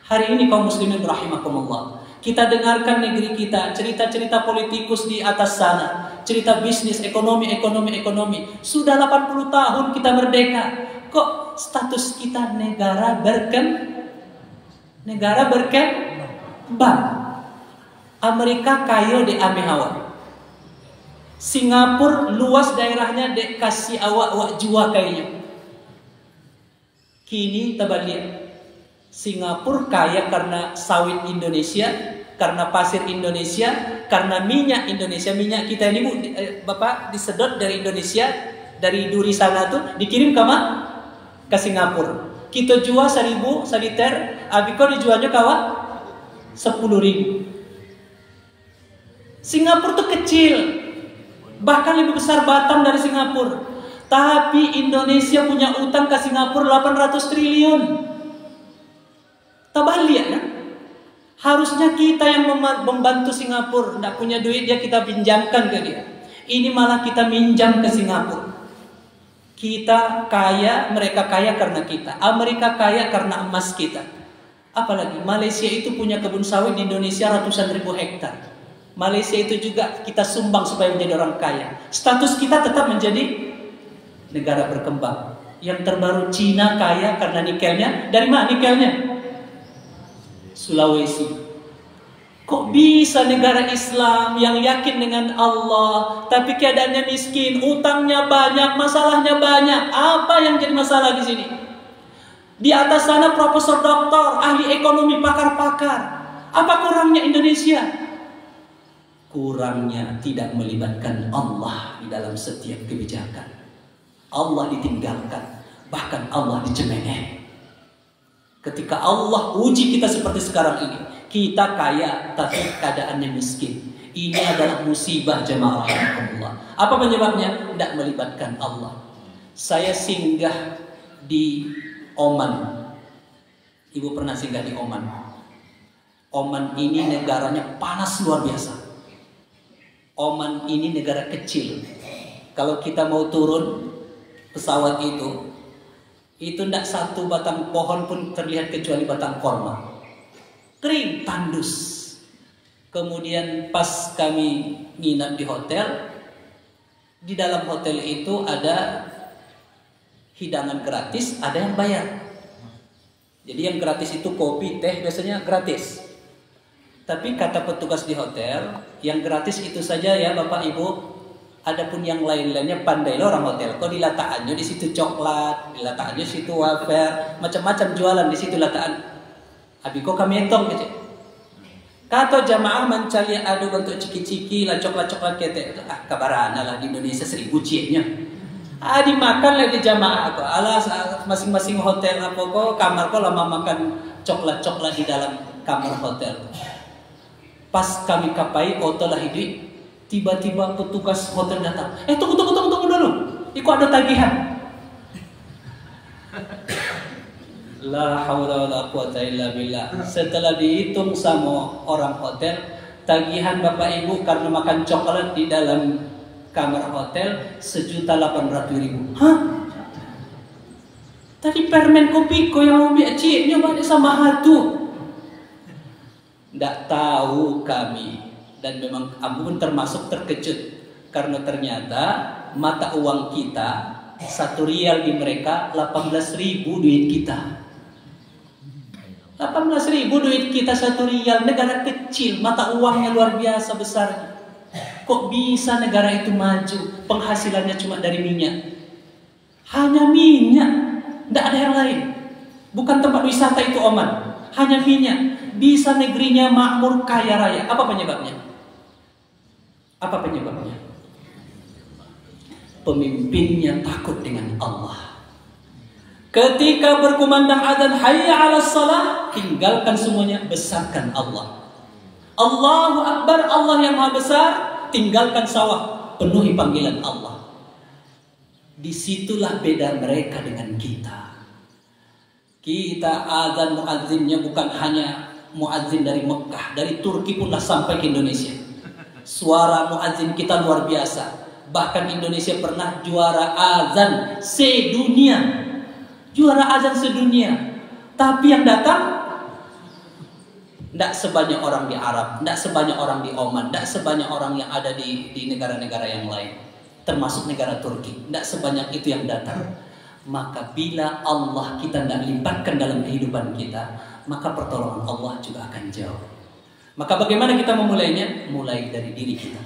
Hari ini kaum muslimin rahimakumullah, kita dengarkan negeri kita, cerita-cerita politikus di atas sana, cerita bisnis, ekonomi. Sudah 80 tahun kita merdeka. Kok status kita negara berkembang? Amerika kaya di Amehawa. Singapura luas daerahnya dek kasih awak jua kayaknya. Kini terbalik. Singapura kaya karena sawit Indonesia, karena pasir Indonesia, karena minyak Indonesia. Minyak kita ini Bu, Bapak disedot dari Indonesia, dari duri sana tuh dikirim ke Singapura. Kita jual 1.000 saliter, abiko dijualnya kawa 10.000. Singapura tuh kecil. Bahkan lebih besar Batam dari Singapura. Tapi Indonesia punya utang ke Singapura 800 triliun. Terbalik kan? Harusnya kita yang membantu Singapura. Tidak punya duit dia, kita pinjamkan ke dia. Ini malah kita minjam ke Singapura. Kita kaya, mereka kaya karena kita. Amerika kaya karena emas kita. Apalagi Malaysia itu punya kebun sawit di Indonesia ratusan ribu hektar. Malaysia itu juga kita sumbang supaya menjadi orang kaya. Status kita tetap menjadi negara berkembang. Yang terbaru Cina kaya karena nikelnya. Dari mana nikelnya? Sulawesi. Kok bisa negara Islam yang yakin dengan Allah, tapi keadaannya miskin, utangnya banyak, masalahnya banyak. Apa yang jadi masalah di sini? Di atas sana profesor doktor, ahli ekonomi, pakar-pakar. Apa kurangnya Indonesia? Kurangnya tidak melibatkan Allah di dalam setiap kebijakan. Allah ditinggalkan, bahkan Allah dicemooh. Ketika Allah uji kita seperti sekarang ini, kita kaya tapi keadaannya miskin. Ini adalah musibah jemaah rahimahumullah. Apa penyebabnya? Tidak melibatkan Allah. Saya singgah di Oman. Ibu pernah singgah di Oman? Oman ini negaranya panas luar biasa. Oman ini negara kecil. Kalau kita mau turun pesawat itu tidak satu batang pohon pun terlihat kecuali batang korma. Kering, tandus. Kemudian pas kami nginap di hotel, di dalam hotel itu ada hidangan gratis, ada yang bayar. Jadi yang gratis itu kopi, teh biasanya gratis. Tapi kata petugas di hotel, yang gratis itu saja ya Bapak Ibu. Adapun yang lain-lainnya pandai orang hotel. Kok dilataannya di situ coklat, dilataannya di situ wafer, macam-macam jualan di situ lataan. Abi kok kami entong gitu. Kata jamaah mencari adu bentuk ciki-ciki lah coklat-coklat ketek. Kabarana lah di Indonesia 1000 cieknya. Dimakan lagi jamaah aku. Alas masing-masing hotel apa kok kamar kok lama makan coklat-coklat di dalam kamar hotel. Pas kami kapai hotel lah hidup. Tiba-tiba petugas hotel datang. Tunggu dulu. Iku ada tagihan. La haula wala quwata illa billah. Setelah dihitung sama orang hotel, tagihan Bapak Ibu karena makan coklat di dalam kamar hotel 1.800.000. Hah? Tadi permen kopi ko yang ubi cieknya banyak sama hatu. Nggak tahu kami. Dan memang aku pun termasuk terkejut karena ternyata mata uang kita 1 rial di mereka 18.000 duit kita. 18.000 duit kita 1 rial, negara kecil, mata uangnya luar biasa besar. Kok bisa negara itu maju? Penghasilannya cuma dari minyak. Hanya minyak, tidak ada yang lain. Bukan tempat wisata itu Oman, hanya minyak. Bisa negerinya makmur kaya raya. Apa penyebabnya? Pemimpinnya takut dengan Allah. Ketika berkumandang adzan hayya 'alas shalah, tinggalkan semuanya, besarkan Allah. Allahu Akbar, Allah yang Maha Besar, tinggalkan sawah, penuhi panggilan Allah. Disitulah beda mereka dengan kita. Kita adzan muadzinnya bukan hanya muadzin dari Mekah, dari Turki pun lah sampai ke Indonesia. Suara muadzin kita luar biasa. Bahkan Indonesia pernah juara azan sedunia. Juara azan sedunia. Tapi yang datang tidak sebanyak orang di Arab, tidak sebanyak orang di Oman, tidak sebanyak orang yang ada di negara-negara yang lain, termasuk negara Turki. Tidak sebanyak itu yang datang. Maka bila Allah kita tidak limpahkan dalam kehidupan kita, maka pertolongan Allah juga akan jauh. Maka bagaimana kita memulainya? Mulai dari diri kita.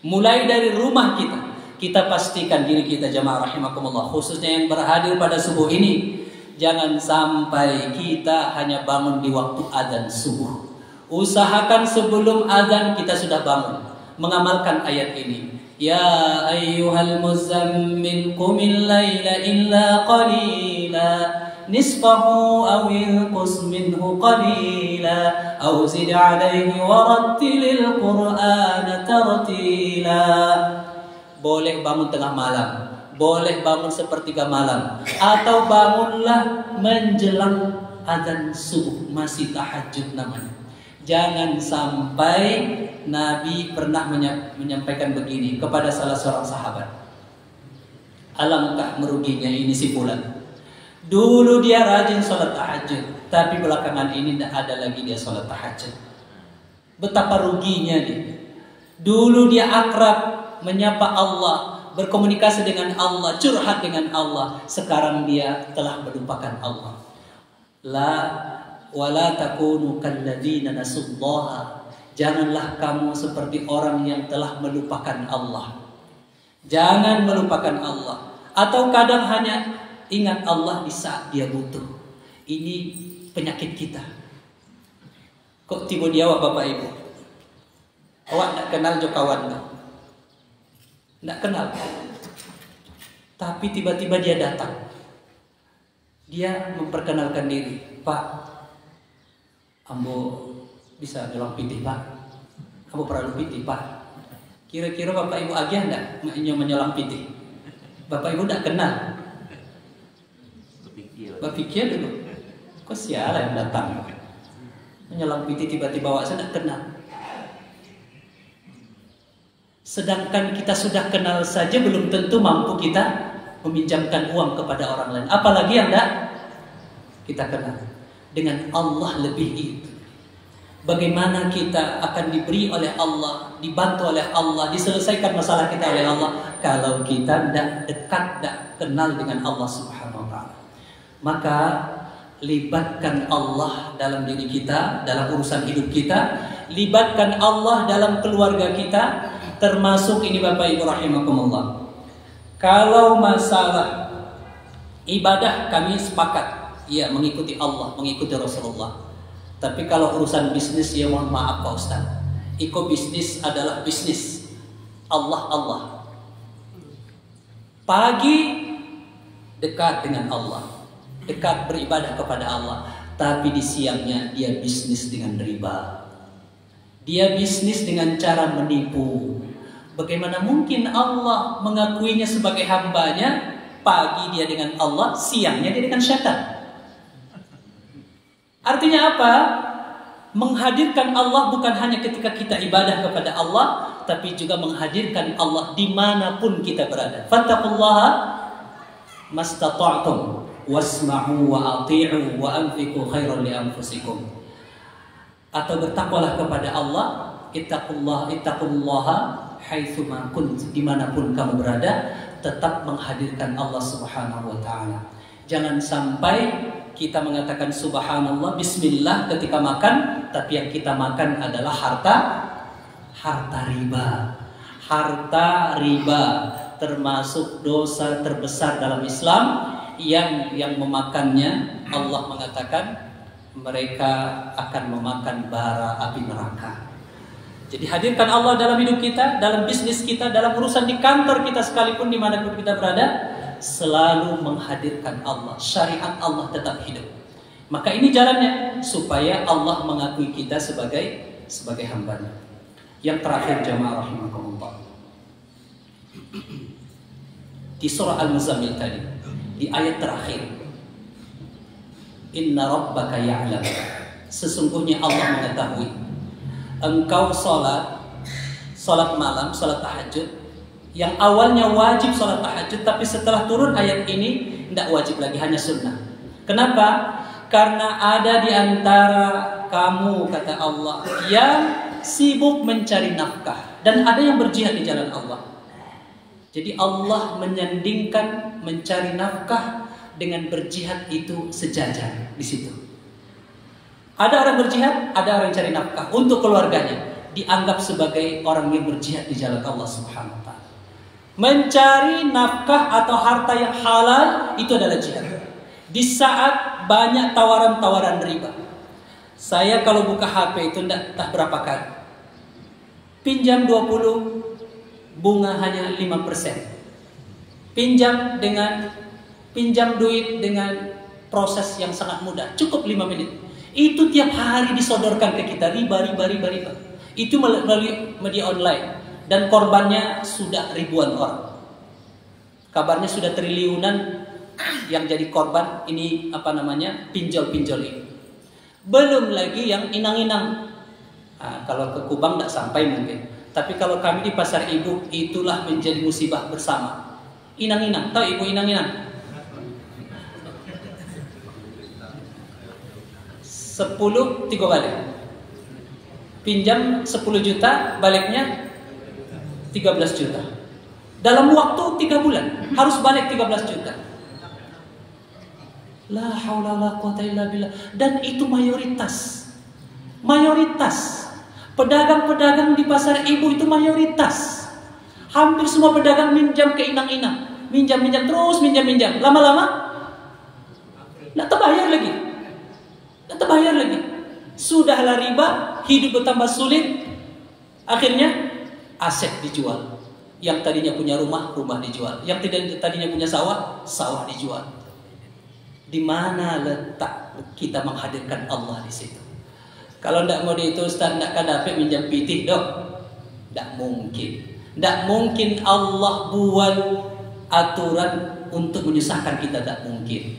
Mulai dari rumah kita. Kita pastikan diri kita jamaah rahimakumullah, khususnya yang berhadir pada subuh ini. Jangan sampai kita hanya bangun di waktu azan subuh. Usahakan sebelum azan kita sudah bangun. Mengamalkan ayat ini. Ya ayyuhal muzammil qumil laila illa qalila. Nisfahu aw inqus minhu qalila aw zid alayhi warattilil qur'ana tartila. Boleh bangun tengah malam, boleh bangun sepertiga malam, atau bangunlah menjelang azan subuh, masih tahajud namanya. Jangan sampai Nabi pernah menyampaikan begini kepada salah seorang sahabat. Alangkah meruginya ini si fulan. Dulu dia rajin sholat tahajud, tapi belakangan ini tidak ada lagi dia sholat tahajud. Betapa ruginya dia. Dulu dia akrab, menyapa Allah, berkomunikasi dengan Allah, curhat dengan Allah. Sekarang dia telah melupakan Allah. Wala takunu kalladzina nasullaha. Janganlah kamu seperti orang yang telah melupakan Allah. Jangan melupakan Allah. Atau kadang hanya ingat Allah di saat dia butuh. Ini penyakit kita. Kok tiba dia Bapak Ibu? Awak tak kenal jo kawan tak? Tak kenal. Tapi tiba-tiba dia datang. Dia memperkenalkan diri. Pak, ambo bisa nyolong pitih Pak. Ambo pernah pitih Pak. Kira-kira Bapak Ibu agih enggak menyolang pitih? Bapak Ibu tak kenal. Berpikir dulu, kok siapa yang datang menyelang piti tiba-tiba awak saya tak kenal. Sedangkan kita sudah kenal saja belum tentu mampu kita meminjamkan uang kepada orang lain. Apalagi yang tidak kita kenal. Dengan Allah lebih itu. Bagaimana kita akan diberi oleh Allah, dibantu oleh Allah, diselesaikan masalah kita oleh Allah kalau kita tidak dekat, tidak kenal dengan Allah Subhanahu wa ta'ala. Maka libatkan Allah dalam diri kita, dalam urusan hidup kita, libatkan Allah dalam keluarga kita, termasuk ini Bapak Ibu rahimakumullah. Kalau masalah ibadah kami sepakat, ya mengikuti Allah, mengikuti Rasulullah. Tapi kalau urusan bisnis, ya mohon maaf Pak Ustaz, Iko bisnis adalah bisnis, Allah. Pagi dekat dengan Allah, dekat beribadah kepada Allah, tapi di siangnya dia bisnis dengan riba, dia bisnis dengan cara menipu. Bagaimana mungkin Allah mengakuinya sebagai hambanya? Pagi dia dengan Allah, siangnya dia dengan syaitan. Artinya apa? Menghadirkan Allah bukan hanya ketika kita ibadah kepada Allah, tapi juga menghadirkan Allah dimanapun kita berada. Fattaqullaha mastata'tum wasma'u wa ati'u wa anfiqu khairan li anfusikum. Atau bertakwalah kepada Allah, ittaqullaha haitsuma kunt, dimanapun kamu berada, tetap menghadirkan Allah Subhanahu wa ta'ala. Jangan sampai kita mengatakan subhanallah, bismillah ketika makan, tapi yang kita makan adalah harta riba. Harta riba termasuk dosa terbesar dalam Islam, yang memakannya Allah mengatakan mereka akan memakan bara api neraka. Jadi hadirkan Allah dalam hidup kita, dalam bisnis kita, dalam urusan di kantor kita sekalipun, dimanapun kita berada, selalu menghadirkan Allah. Syariat Allah tetap hidup. Maka ini jalannya supaya Allah mengakui kita sebagai hambanya. Yang terakhir jamaah rahimakumullah, di surah Al-Muzammil tadi, di ayat terakhir, Inna rabbaka ya'lam, sesungguhnya Allah mengetahui engkau salat malam, salat tahajud, yang awalnya wajib salat tahajud, tapi setelah turun ayat ini tidak wajib lagi, hanya sunnah. Kenapa? Karena ada di antara kamu, kata Allah, yang sibuk mencari nafkah, dan ada yang berjihad di jalan Allah. Jadi Allah menyandingkan mencari nafkah dengan berjihad itu sejajar di situ. Ada orang berjihad, ada orang cari nafkah untuk keluarganya, dianggap sebagai orang yang berjihad di jalan Allah Subhanahu wa ta'ala. Mencari nafkah atau harta yang halal itu adalah jihad. Di saat banyak tawaran-tawaran riba, saya kalau buka HP itu tak berapa kali, pinjam 20, bunga hanya 5%. Pinjam duit dengan proses yang sangat mudah, cukup 5 menit. Itu tiap hari disodorkan ke kita, riba. Itu melalui media online, dan korbannya sudah ribuan orang. Kabarnya sudah triliunan yang jadi korban ini, pinjol-pinjol ini. Belum lagi yang inang-inang. Kalau ke Kubang tidak sampai mungkin, tapi kalau kami di Pasar Ibu, itulah menjadi musibah bersama. Inang-inang, tahu ibu inang-inang? 10 3 balik. Pinjam 10 juta, baliknya 13 juta. Dalam waktu 3 bulan harus balik 13 juta. La haula wala quwata illa billah. Dan itu mayoritas. Pedagang-pedagang di Pasar Ibu itu mayoritas. Hampir semua pedagang minjam ke inang-inang. Minjam terus. Lama-lama tidak terbayar lagi. Sudahlah riba, hidup bertambah sulit. Akhirnya aset dijual. Yang tadinya punya rumah dijual. Yang tadinya punya sawah dijual. Di mana letak kita menghadirkan Allah di situ? Kalau tidak mau itu Ustaz, tidak akan dapat minjam pitih dok. Tidak mungkin Allah buat aturan untuk menyusahkan kita, tidak mungkin.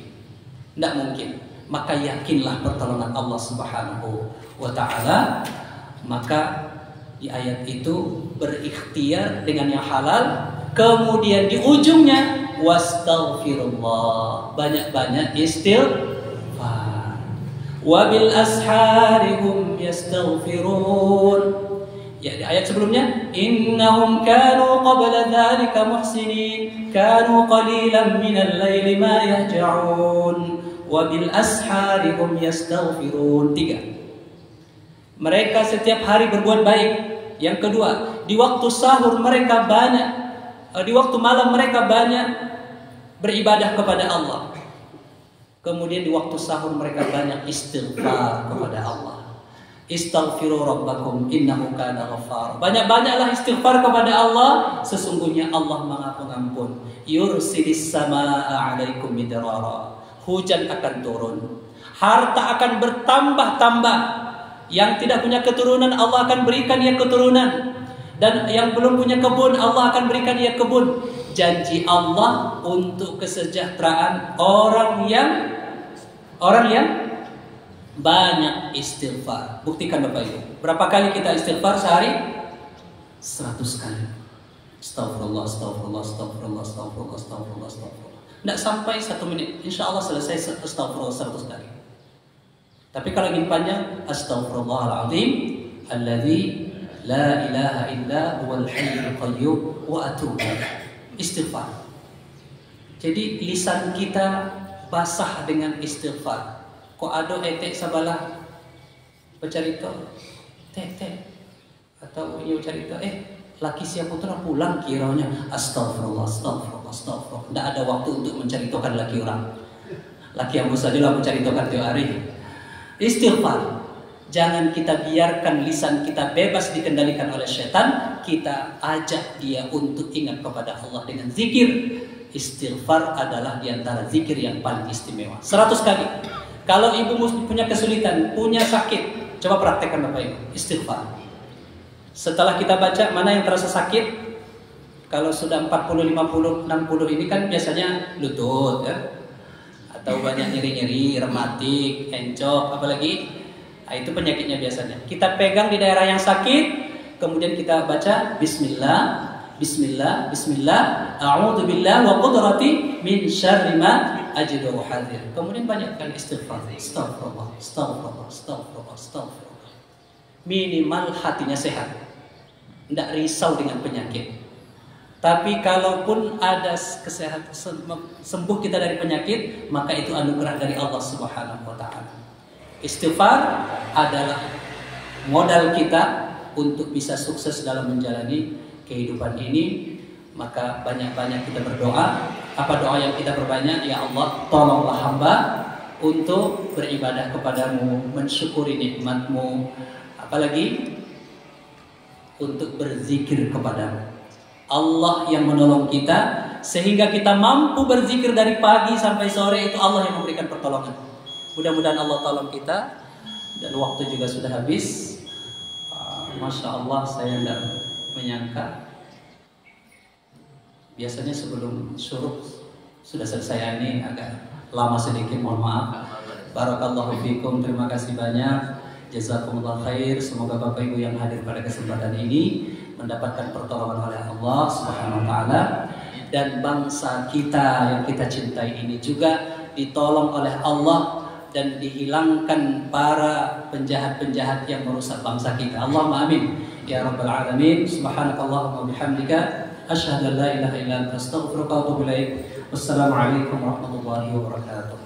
Maka yakinlah pertolongan Allah Subhanahu wa ta'ala. Maka di ayat itu berikhtiar dengan yang halal, kemudian di ujungnya wastaghfirullah. Banyak-banyak istighfar. Wa bil ashari hum yastaghfirun. Ya, di ayat sebelumnya, innahum kanu qabla dzalika muhsinin, kanu qalilan minal laili ma yahja'un, wa bil ashari hum yastaghfirun. 3. Mereka setiap hari berbuat baik. Yang kedua, di waktu sahur mereka banyak, di waktu malam mereka banyak beribadah kepada Allah. Kemudian di waktu sahur mereka banyak istighfar kepada Allah. Istaghfiru rabbakum innahu kana ghaffar. Banyak-banyaklah istighfar kepada Allah, sesungguhnya Allah Maha Pengampun. Yursilis samaa 'alaikum midrara. Hujan akan turun. Harta akan bertambah-tambah. Yang tidak punya keturunan Allah akan berikan dia keturunan. Dan yang belum punya kebun Allah akan berikan dia kebun. Janji Allah untuk kesejahteraan orang yang banyak istighfar. Buktikan Bapak Ibu. Berapa kali kita istighfar sehari? 100 kali. Astagfirullah, astagfirullah, astagfirullah, astagfirullah, astagfirullah, astagfirullah. Tidak sampai 1 menit. Insya Allah selesai astagfirullah 100 kali. Tapi kalau ingin panjang, astagfirullahaladzim alladzi la ilaha illa huwal hayyul qayyum wa atubu ilaih. Istighfar. Jadi lisan kita basah dengan istighfar. Ko ado etek sabalah bercerita teh atau ia bercerita laki siapa putra pulang kiranya astagfirullah astagfirullah astagfirullah. Tidak ada waktu untuk menceritakan laki orang. Laki yang saja lah menceritakan tiap hari. Istighfar. Jangan kita biarkan lisan kita bebas dikendalikan oleh setan. Kita ajak dia untuk ingat kepada Allah dengan zikir. Istighfar adalah diantara zikir yang paling istimewa. 100 kali. Kalau ibu punya kesulitan, punya sakit, coba praktekkan Bapak Ibu, istighfar. Setelah kita baca, mana yang terasa sakit? Kalau sudah 40, 50, 60 ini kan biasanya lutut ya? Atau banyak nyeri-nyeri, rematik, encok, apalagi? Nah, itu penyakitnya biasanya. Kita pegang di daerah yang sakit, kemudian kita baca Bismillah, Bismillah, Bismillah, a'udzu billahi wa qudrati min syarri ma ajidu wa hadir. Kemudian banyakkan istighfar. Astagfirullah, astagfirullah, astagfirullah, astagfirullah. Minimal hatinya sehat. Tidak risau dengan penyakit. Tapi kalaupun ada kesehatan, sembuh kita dari penyakit, maka itu anugerah dari Allah Subhanahu wa taala. Istighfar adalah modal kita untuk bisa sukses dalam menjalani kehidupan ini. Maka banyak-banyak kita berdoa. Apa doa yang kita perbanyak? Ya Allah, tolonglah hamba untuk beribadah kepadamu, mensyukuri nikmatmu, apalagi untuk berzikir kepadamu. Allah yang menolong kita sehingga kita mampu berzikir dari pagi sampai sore. Itu Allah yang memberikan pertolongan. Mudah-mudahan Allah tolong kita. Dan waktu juga sudah habis. Masya Allah, saya tidak menyangka. Biasanya sebelum syuruk sudah selesai, ini agak lama sedikit, mohon maaf. Barakallahu fikum, terima kasih banyak. Jazakumullah khair. Semoga Bapak Ibu yang hadir pada kesempatan ini mendapatkan pertolongan oleh Allah Subhanahu wa taala, dan bangsa kita yang kita cintai ini juga ditolong oleh Allah dan dihilangkan para penjahat-penjahat yang merusak bangsa kita. Allahumma amin ya rabbal alamin. Subhanakallahumma bihamdika asyhadu an la ilaha illa anta astaghfiruka wa atubu ilaik. Wassalamualaikum warahmatullahi wabarakatuh.